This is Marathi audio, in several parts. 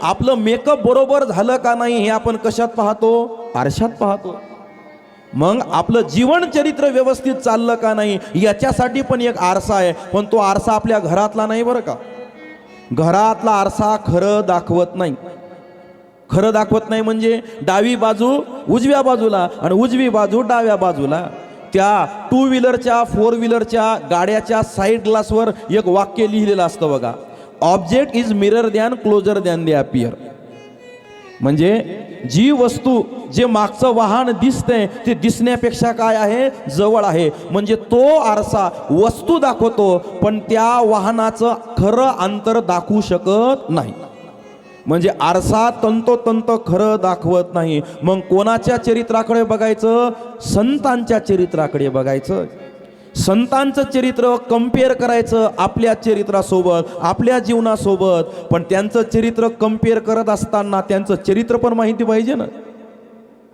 आपलं मेकअप बरोबर झालं का नाही हे आपण कशात पाहतो? आरशात पाहतो. मग आपलं जीवन चरित्र व्यवस्थित चाललं का नाही याच्यासाठी पण एक आरसा आहे, पण तो आरसा आपल्या घरातला नाही बरं का. घरातला आरसा खरं दाखवत नाही. खरं दाखवत नाही म्हणजे डावी बाजू उजव्या बाजूला आणि उजवी बाजू डाव्या बाजूला. त्या टू व्हीलरच्या फोर व्हीलरच्या गाड्याच्या साईड ग्लासवर एक वाक्य लिहिलेलं असतं बघा, object is mirror than closer than they appear. म्हणजे जी वस्तू जे मागचं वाहन दिसतंय ते दिसण्यापेक्षा काय आहे, जवळ आहे. म्हणजे तो आरसा वस्तू दाखवतो पण त्या वाहनाचं खरं अंतर दाखवू शकत नाही. म्हणजे आरसा तंतोतंत खरं दाखवत नाही. मग कोणाच्या चरित्राकडे बघायचं? संतांच्या चरित्राकडे बघायचं. संतांचं चरित्र कंपेअर करायचं आपल्या चरित्रासोबत, आपल्या जीवनासोबत. पण त्यांचं चरित्र कंपेअर करत असताना त्यांचं चरित्र पण माहिती पाहिजे ना.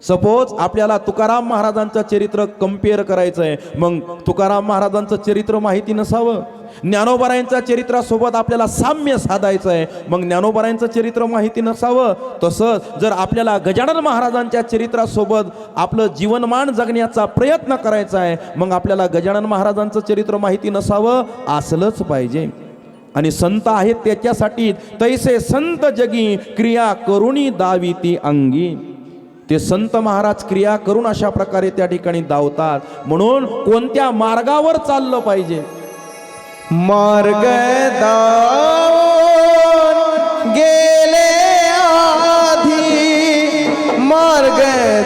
सपोज आपल्याला तुकाराम महाराजांचं चरित्र कंपेअर करायचं आहे, मग तुकाराम महाराजांचं चरित्र माहिती नसावं. ज्ञानोबारायांच्या चरित्रासोबत आपल्याला साम्य साधायचं आहे, मग ज्ञानोबारायांचं चरित्र माहिती नसावं. तसंच जर आपल्याला गजानन महाराजांच्या चरित्रासोबत आपलं जीवनमान जगण्याचा प्रयत्न करायचा आहे, मग आपल्याला गजानन महाराजांचं चरित्र माहिती नसावं, असलंच पाहिजे. आणि संत आहेत त्याच्यासाठी, तैसे संत जगी क्रिया करुणी दाविती अंगी. ते संत महाराज क्रिया करून अशा प्रकारे त्या ठिकाणी धावतात. म्हणून कोणत्या मार्गावर चाललं पाहिजे? मार्ग दावून गेले आधी, मार्ग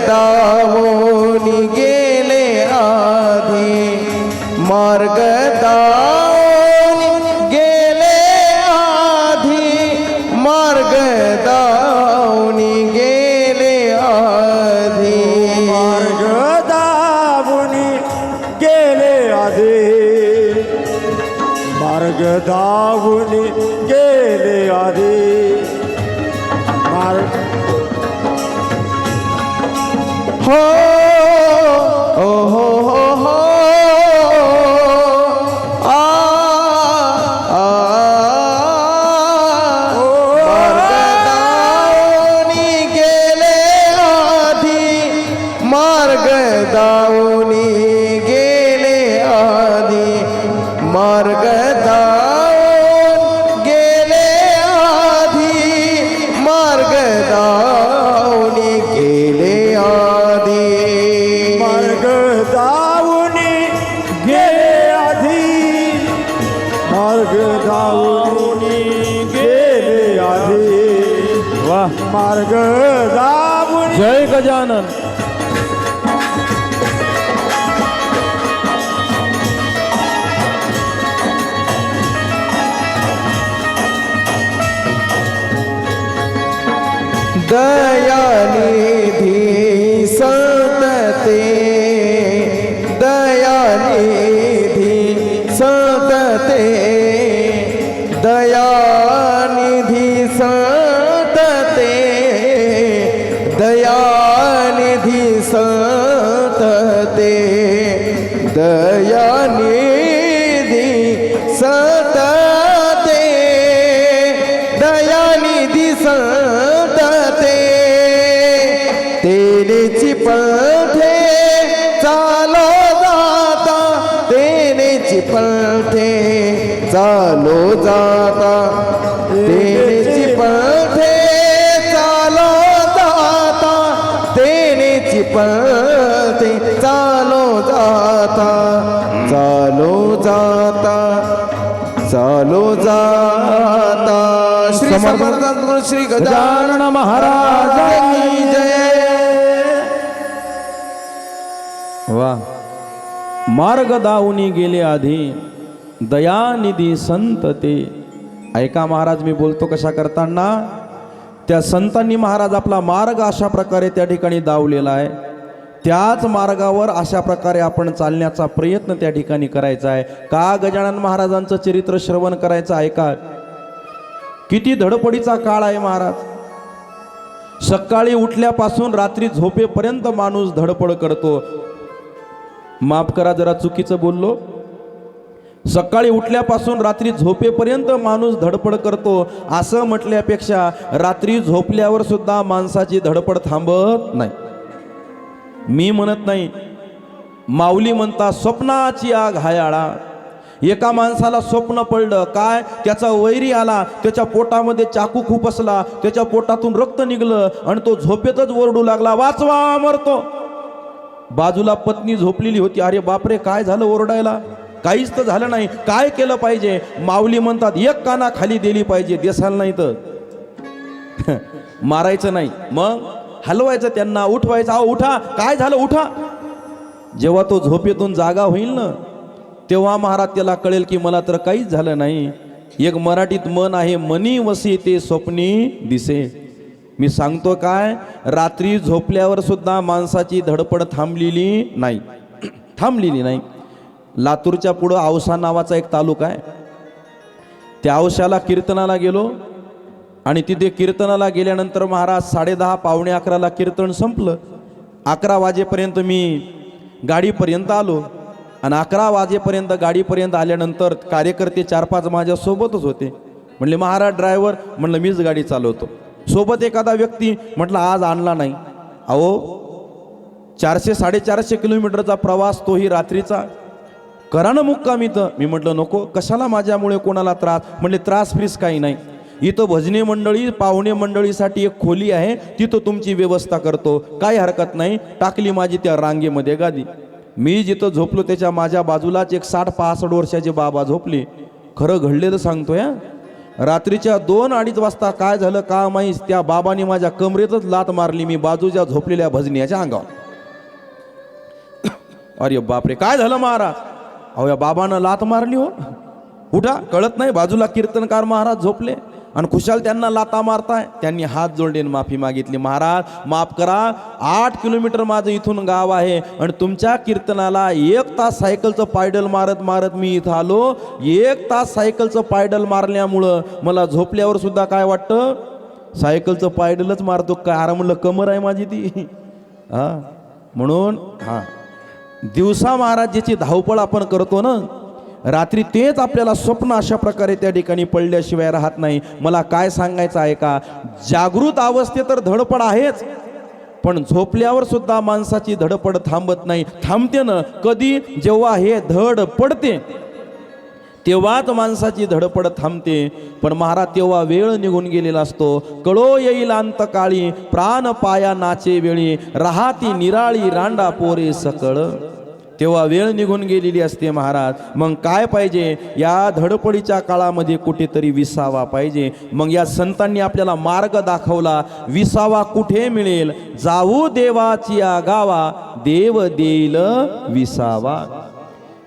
दावून गेले आधी, मार्ग दावून गेले आधी, मार्ग दावून गेले आधी, मार्ग दावून गेले आधी, मार्ग दावून गेले आधी, मार्ग हो हो हो हो हो आ आ मार्ग दावून गेले आधी, मार्ग दावून गेले आधी, मार्ग दावून गेले आधी, मार्ग दावून गेले आधी, मार्ग दावून गेले आधी, मार्ग दावून गेले आधी, वाह, मार्ग दावून. जय गजानन. दयानिधी संत ते, दयानिधी संत ते, दयानिधी संत ते, दयानिधी संत ते, दयानिधी संत ते, दयानिधी संत ते, तेनेची पंथे चालो जाता, तेनेची पंथे चालो जाता, तेनेची पंथे चालो जाता, तेनेची पंथे चालो जाता, चालो जाता, चालो जाता. श्री समर्थ श्री गजानन महाराज की जय. वाह. मार्ग दावुनी गेले आधी, दयानिधी संत ते. ऐका महाराज, मी बोलतो कशा करताना, त्या संतांनी महाराज आपला मार्ग अशा प्रकारे त्या ठिकाणी दावलेला आहे. त्याच मार्गावर अशा प्रकारे आपण चालण्याचा प्रयत्न त्या ठिकाणी करायचा आहे. का गजानन महाराजांचं चरित्र श्रवण करायचं? ऐका, किती धडपडीचा काळ आहे महाराज. सकाळी उठल्यापासून रात्री झोपेपर्यंत माणूस धडपड करतो. माफ करा जरा चुकीचं बोललो, सकाळी उठल्यापासून रात्री झोपेपर्यंत माणूस धडपड करतो असं म्हटल्यापेक्षा रात्री झोपल्यावर सुद्धा माणसाची धडपड थांबत नाही. मी म्हणत नाही, माऊली म्हणता स्वप्नाची आग हायाळा. एका माणसाला स्वप्न पडलं, काय त्याचा वैरी आला, त्याच्या पोटामध्ये चाकू खुपसला, त्याच्या पोटातून रक्त निघलं आणि तो झोपेतच ओरडू लागला, वाचवा मरतो. बाजूला पत्नी झोपलेली होती. अरे बापरे, काय झालं ओरडायला? काहीच तर झालं नाही, काय केलं पाहिजे? माऊली म्हणतात एक काना खाली दिली पाहिजे, देसाल नाही तर मारायचं नाही, मग हलवायचं त्यांना, उठवायचं, अहो उठा, काय झालं उठा. जेव्हा तो झोपेतून जागा होईल ना, तेव्हा महाराज त्याला कळेल की मला तर काहीच झालं नाही. एक मराठीत म्हण आहे, मनी वसी ते स्वप्नी दिसे. मी सांगतो काय, रात्री झोपल्यावर सुद्धा माणसाची धडपड थांबलेली नाही, थांबलेली नाही. लातूरच्या पुढं औसा नावाचा एक तालुका आहे. त्या औशाला कीर्तनाला गेलो आणि तिथे कीर्तनाला गेल्यानंतर महाराज 10:30 पावणे 11ला कीर्तन संपलं. 11 वाजेपर्यंत मी गाडीपर्यंत आलो आणि 11 वाजेपर्यंत गाडीपर्यंत आल्यानंतर कार्यकर्ते 4-5 माझ्या सोबतच होते. म्हणले महाराज ड्रायव्हर, म्हणलं मीच गाडी चालवतो. सोबत एखादा व्यक्ती, म्हटलं आज आणला नाही. अहो 400-450 किलोमीटरचा प्रवास, तोही रात्रीचा, करा ना मुक्काम इथं. मी म्हटलं नको, कशाला माझ्यामुळे कोणाला त्रास. म्हणले त्रास फ्रीस काही नाही, इथं भजनी मंडळी पाहुणे मंडळीसाठी एक खोली आहे, तिथं तुमची व्यवस्था करतो, काही हरकत नाही. टाकली माझी त्या रांगेमध्ये गादी. मी जिथं झोपलो त्याच्या माझ्या बाजूलाच एक 60-65 वर्षाचे बाबा झोपले. खरं घडलेलं सांगतोय. रात्रीच्या 2-2:30 वाजता काय झालं का माहीत, त्या बाबांनी माझ्या कमरेतच लात मारली. मी बाजूच्या झोपलेल्या भजनीयाच्या अंगावर. अरे बापरे, काय झालं महाराज? अहो या बाबानं लात मारली हो. उठा, कळत नाही, बाजूला कीर्तनकार महाराज झोपले आणि खुशाल त्यांना लाता मारताय. त्यांनी हात जोडले, माफी मागितली. महाराज माफ करा, 8 किलोमीटर माझं इथून गाव आहे आणि तुमच्या कीर्तनाला 1 तास सायकलचं पायडल मारत मारत मी इथं आलो. 1 तास सायकलचं पायडल मारल्यामुळं मला झोपल्यावर सुद्धा काय वाटतं, सायकलचं पायडलच मारतो काय. अरे म्हणलं कमर आहे माझी ती. हां, म्हणून हां, दिवसा महाराज ज्याची धावपळ आपण करतो ना, रात्री तेच आपल्याला स्वप्न अशा प्रकारे त्या ठिकाणी पडल्याशिवाय राहत नाही. मला काय सांगायचं आहे का, जागृत अवस्थेत तर धडपड आहेच, पण झोपल्यावर सुद्धा माणसाची धडपड थांबत नाही. थांबते ना कधी, जेव्हा हे धड पडते तेव्हाच माणसाची धडपड थांबते. पण महाराज तेव्हा वेळ निघून गेलेला असतो. कळो येईल अंतकाळी, प्राण पाया नाचे वेळी, राहाती निराळी रांडा पोरे सकळ. तेव्हा वेळ निघून गेलेली असते महाराज. मग काय पाहिजे, या धडपडीच्या काळामध्ये कुठेतरी विसावा पाहिजे. मग या संतांनी आपल्याला मार्ग दाखवला. विसावा कुठे मिळेल, जाऊ देवाची गावा, देव देईल विसावा.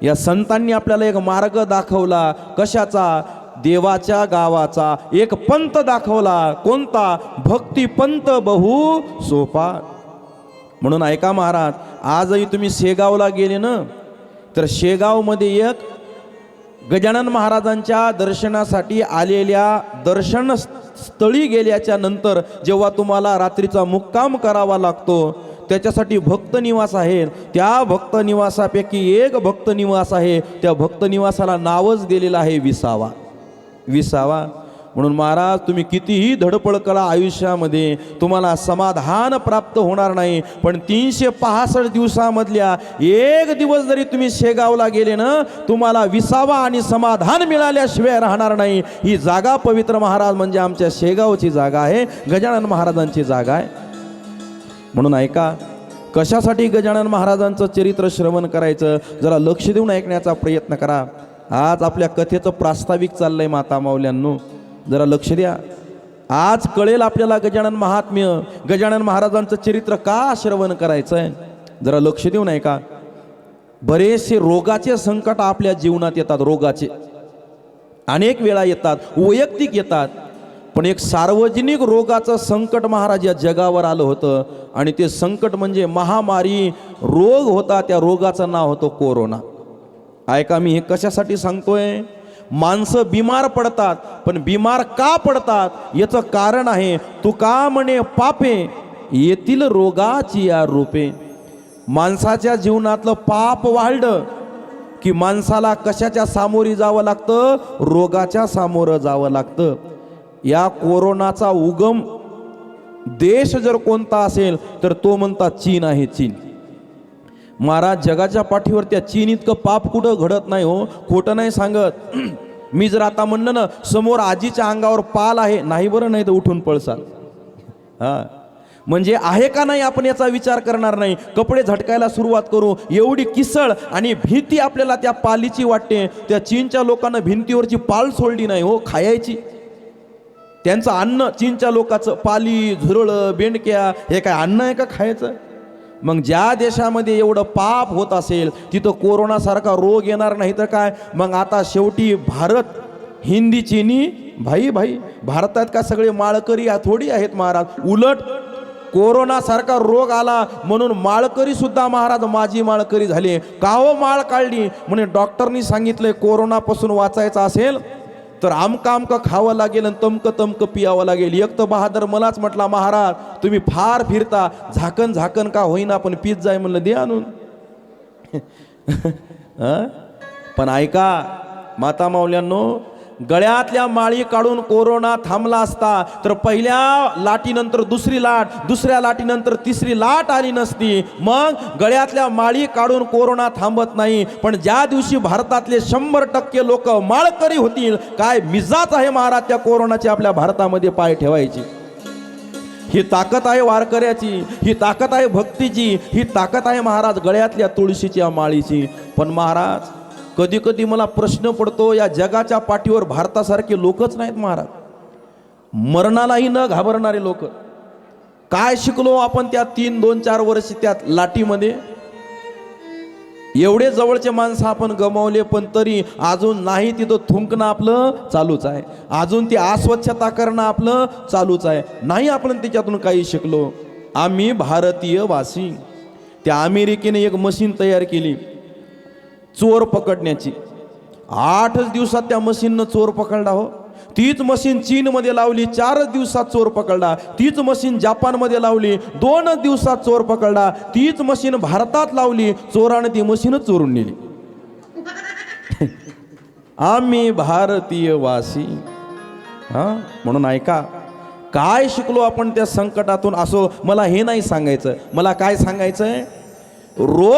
या संतांनी आपल्याला एक मार्ग दाखवला. कशाचा? देवाच्या गावाचा. एक पंथ दाखवला. कोणता? भक्ती पंथ बहु सोपा. म्हणून ऐका महाराज, आजही तुम्ही शेगावला गेले ना, तर शेगावमध्ये एक गजानन महाराजांच्या दर्शनासाठी आलेल्या दर्शन स्थळी गेल्याच्या नंतर जेव्हा तुम्हाला रात्रीचा मुक्काम करावा लागतो, त्याच्यासाठी भक्त निवास आहे. त्या भक्त निवासापैकी एक भक्त निवास आहे, त्या भक्त निवासाला नावच दिलेलं आहे विसावा. विसावा. म्हणून महाराज तुम्ही कितीही धडपड करा आयुष्यामध्ये, तुम्हाला समाधान प्राप्त होणार नाही. पण 365 दिवसामधल्या एक दिवस जरी तुम्ही शेगावला गेले ना, तुम्हाला विसावा आणि समाधान मिळाल्याशिवाय राहणार नाही. ही जागा पवित्र महाराज म्हणजे आमच्या शेगावची जागा आहे, गजानन महाराजांची जागा आहे. म्हणून ऐका, कशासाठी गजानन महाराजांचं चरित्र श्रवण करायचं, जरा लक्ष देऊन ऐकण्याचा प्रयत्न करा. आज आपल्या कथेचं प्रास्ताविक चाललंय माता माऊल्यांनो, जरा लक्ष द्या. आज कळेल आपल्याला गजानन महात्म्य, गजानन महाराजांचं चरित्र का श्रवण करायचं आहे. जरा लक्ष देऊन ऐका. बरेचसे रोगाचे संकट आपल्या जीवनात येतात. रोगाचे अनेक वेळा येतात, वैयक्तिक येतात, पण एक सार्वजनिक रोगाचं संकट महाराज या जगावर आलं होतं. आणि ते संकट म्हणजे महामारी रोग होता. त्या रोगाचं नाव होतं कोरोना. ऐका, मी हे कशासाठी सांगतोय. माणसं बिमार पडतात, पण बिमार का पडतात याचं कारण आहे. तुका म्हणे पापे येतील रोगाची या रूपे. माणसाच्या जीवनातलं पाप वाढलं की माणसाला कशाच्या सामोरी जावं लागतं? रोगाच्या सामोरं जावं लागतं. या कोरोनाचा उगम देश जर कोणता असेल तर तो म्हणतात चीन आहे. चीन. महाराज, जगाच्या पाठीवर त्या चीन इतकं पाप कुठं घडत नाही हो, खोटं नाही सांगत. मी जर आता म्हणलं ना समोर आजीच्या अंगावर पाल आहे, नाही बरं, नाही तर उठून पळसाल. हा, म्हणजे आहे का नाही आपण याचा विचार करणार नाही, कपडे झटकायला सुरुवात करू. एवढी किसळ आणि भीती आपल्याला त्या पालीची वाटते. त्या चीनच्या लोकांना भिंतीवरची पाल सोडली नाही हो, खायची. त्यांचं अन्न, चीनच्या लोकांचं पाली, झुरळं, बेंडक्या, हे काय अन्न आहे का खायचं? मग ज्या देशामध्ये एवढं पाप होत असेल तिथं कोरोनासारखा रोग येणार नाही तर काय? मग आता शेवटी भारत हिंदी चीनी भाई भाई. भारतात का सगळे माळकरी थोडी आहेत महाराज? उलट कोरोनासारखा रोग आला म्हणून माळकरी सुद्धा महाराज माझी माळकरी झाले. का हो माळ काढली? म्हणे डॉक्टरनी सांगितलंय कोरोनापासून वाचायचं असेल तर आमका आमका खावं लागेल आणि तमकं तमकं पियावं लागेल. एक तर बहादर मलाच म्हटला, महाराज तुम्ही फार फिरता, झाकण झाकण का होईना पण पीत जाय. म्हणलं दे आणून. पण ऐका माता माऊल्यांनो, गळ्यातल्या माळी काढून कोरोना थांबला असता तर पहिल्या लाटीनंतर दुसरी लाट, दुसऱ्या लाटीनंतर तिसरी लाट आली नसती. मग गळ्यातल्या माळी काढून कोरोना थांबत नाही. पण ज्या दिवशी भारतातले 100% लोक माळकरी होतील, काय मिजाच आहे महाराज त्या कोरोनाची आपल्या भारतामध्ये पाय ठेवायची. ही ताकद आहे वारकऱ्याची, ही ताकद आहे भक्तीची, ही ताकद आहे महाराज गळ्यातल्या तुळशीच्या माळीची. पण महाराज कधी कधी मला प्रश्न पडतो, या जगाच्या पाठीवर भारतासारखे लोकच नाहीत महाराज. मरणालाही न घाबरणारे लोक. काय शिकलो आपण त्या 3-2-4 वर्ष त्या लाटीमध्ये? एवढे जवळचे माणसं आपण गमावले, पण तरी अजून नाही तिथं थुंकणं आपलं चालूच आहे, अजून ती अस्वच्छता करणं आपलं चालूच आहे. नाही आपण त्याच्यातून काही शिकलो. आम्ही भारतीय वासी. त्या अमेरिकेने एक मशीन तयार केली चोर पकडण्याची. 8 दिवसात त्या मशीननं चोर पकडला हो. तीच मशीन चीनमध्ये लावली, 4 दिवसात चोर पकडला. तीच मशीन जपानमध्ये लावली, 2 दिवसात चोर पकडला. तीच मशीन भारतात लावली, चोराने ती मशीनच चोरून नेली. आम्ही भारतीय वासी. म्हणून ऐका, काय शिकलो आपण त्या संकटातून? असो, मला हे नाही सांगायचं. मला काय सांगायचंय, रोग